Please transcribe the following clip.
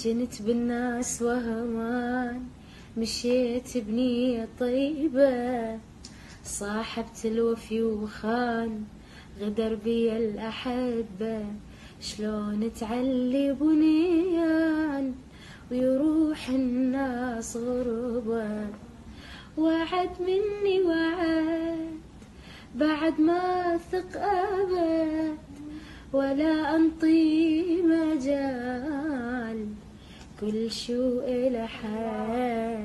جنت بالناس وهمان، مشيت بنية طيبة، صاحبت الوفي وخان، غدر بي الأحبة. شلون تعلي بنيان ويروح الناس غربة، وعد مني وعد بعد ما أثق أبد، ولا أنطي مجال كل شو إله حال.